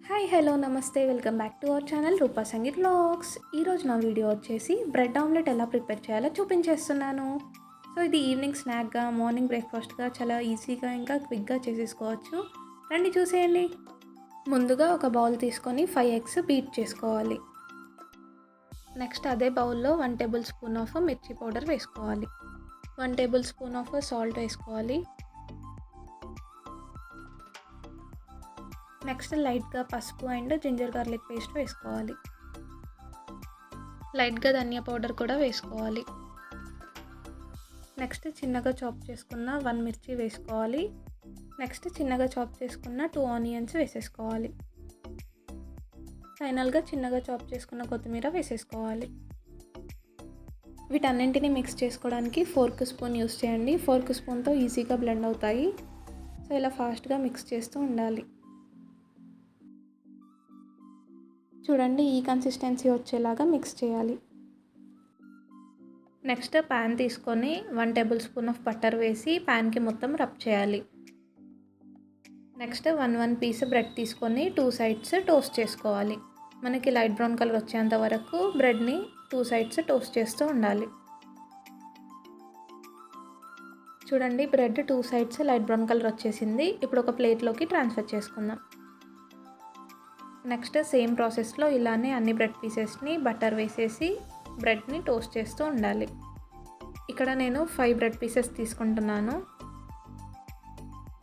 Hi hello నమస్తే welcome back to our channel Rupa Sangeet vlogs. ఈరోజు నా వీడియో వచ్చేసి బ్రెడ్ ఆమ్లెట్ ఎలా ప్రిపేర్ చేయాలో చూపించేస్తున్నాను. సో ఇది ఈవినింగ్ స్నాక్గా, మార్నింగ్ బ్రేక్ఫాస్ట్గా చాలా ఈజీగా ఇంకా క్విక్గా చేసేసుకోవచ్చు. రండి చూసేయండి. ముందుగా ఒక బౌల్ తీసుకొని 5 ఎగ్స్ బీట్ చేసుకోవాలి. నెక్స్ట్ అదే బౌల్లో 1 టేబుల్ స్పూన్ ఆఫ్ మిర్చి పౌడర్ వేసుకోవాలి. 1 టేబుల్ స్పూన్ ఆఫ్ సాల్ట్ వేసుకోవాలి. నెక్స్ట్ లైట్గా పసుపు అండ్ జింజర్ గార్లిక్ పేస్ట్ వేసుకోవాలి. లైట్గా ధనియా పౌడర్ కూడా వేసుకోవాలి. నెక్స్ట్ చిన్నగా చాప్ చేసుకున్న 1 మిర్చి వేసుకోవాలి. నెక్స్ట్ చిన్నగా చాప్ చేసుకున్న 2 ఆనియన్స్ వేసేసుకోవాలి. ఫైనల్గా చిన్నగా చాప్ చేసుకున్న కొత్తిమీర వేసేసుకోవాలి. వీటన్నింటినీ మిక్స్ చేసుకోవడానికి ఫోర్క్ స్పూన్ యూస్ చేయండి. ఫోర్క్ స్పూన్తో ఈజీగా బ్లెండ్ అవుతాయి. సో ఇలా ఫాస్ట్గా మిక్స్ చేస్తూ ఉండాలి. చూడండి, ఈ కన్సిస్టెన్సీ వచ్చేలాగా మిక్స్ చేయాలి. నెక్స్ట్ ప్యాన్ తీసుకొని 1 టేబుల్ స్పూన్ ఆఫ్ బటర్ వేసి ప్యాన్కి మొత్తం రబ్ చేయాలి. నెక్స్ట్ 1 పీస్ బ్రెడ్ తీసుకొని 2 సైడ్స్ టోస్ట్ చేసుకోవాలి. మనకి లైట్ బ్రౌన్ కలర్ వచ్చేంత వరకు బ్రెడ్ని 2 సైడ్స్ టోస్ట్ చేస్తూ ఉండాలి. చూడండి, bread 2 sides light brown colour వచ్చేసింది. ఇప్పుడు ఒక ప్లేట్లోకి ట్రాన్స్ఫర్ చేసుకుందాం. నెక్స్ట్ సేమ్ ప్రాసెస్లో ఇలానే అన్ని బ్రెడ్ పీసెస్ని బటర్ వేసేసి బ్రెడ్ని టోస్ట్ చేస్తూ ఉండాలి. ఇక్కడ నేను 5 బ్రెడ్ పీసెస్ తీసుకుంటున్నాను.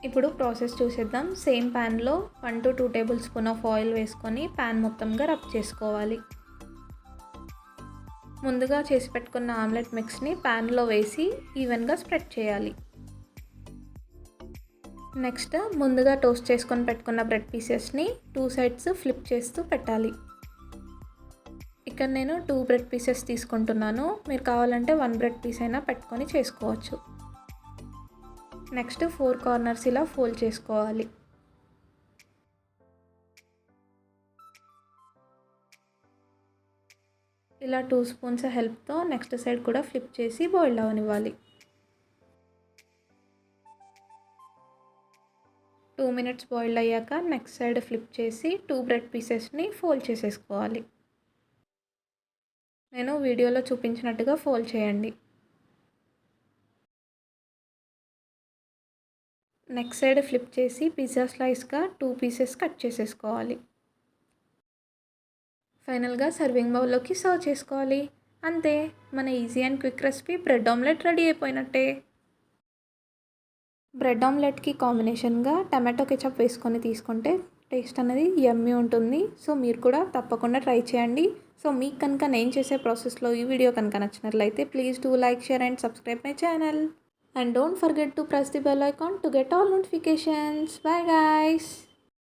ఇప్పుడు ప్రాసెస్ చూసేద్దాం. సేమ్ ప్యాన్లో 1 to 2 table spoon of oil వేసుకొని ప్యాన్ మొత్తంగా రబ్ చేసుకోవాలి. ముందుగా చేసి పెట్టుకున్న ఆమ్లెట్ మిక్స్ని ప్యాన్లో వేసి ఈవెన్గా స్ప్రెడ్ చేయాలి. నెక్స్ట్ ముందుగా టోస్ట్ చేసుకొని పెట్టుకున్న బ్రెడ్ పీసెస్ని 2 సైడ్స్ ఫ్లిప్ చేస్తూ పెట్టాలి. ఇక్కడ నేను 2 బ్రెడ్ పీసెస్ తీసుకుంటున్నాను. మీరు కావాలంటే 1 బ్రెడ్ పీస్ అయినా పెట్టుకొని చేసుకోవచ్చు. నెక్స్ట్ 4 కార్నర్స్ ఇలా ఫోల్డ్ చేసుకోవాలి. ఇలా 2 స్పూన్స్ హెల్ప్తో నెక్స్ట్ సైడ్ కూడా ఫ్లిప్ చేసి బాయిల్ అవ్వనివ్వాలి. 2 మినిట్స్ బాయిల్ అయ్యాక నెక్స్ట్ సైడ్ ఫ్లిప్ చేసి 2 బ్రెడ్ పీసెస్ని ఫోల్డ్ చేసేసుకోవాలి. నేను వీడియోలో చూపించినట్టుగా ఫోల్డ్ చేయండి. నెక్స్ట్ సైడ్ ఫ్లిప్ చేసి పిజ్జా స్లైస్గా 2 పీసెస్ కట్ చేసేసుకోవాలి. ఫైనల్గా సర్వింగ్ బౌల్లోకి సర్వ్ చేసుకోవాలి. అంతే, మన easy and quick recipe bread omelette ready అయిపోయినట్టే. బ్రెడ్ ఆమ్లెట్కి కాంబినేషన్గా టమాటో కెచప్ వేసుకొని తీసుకుంటే టేస్ట్ అనేది యమ్మీ ఉంటుంది. సో మీరు కూడా తప్పకుండా ట్రై చేయండి. సో మీకు కనుక నేను చేసే ప్రాసెస్లో ఈ వీడియో కనుక నచ్చినట్లయితే please do like, share and subscribe my channel. And don't forget to press the bell icon to get all notifications. Bye guys.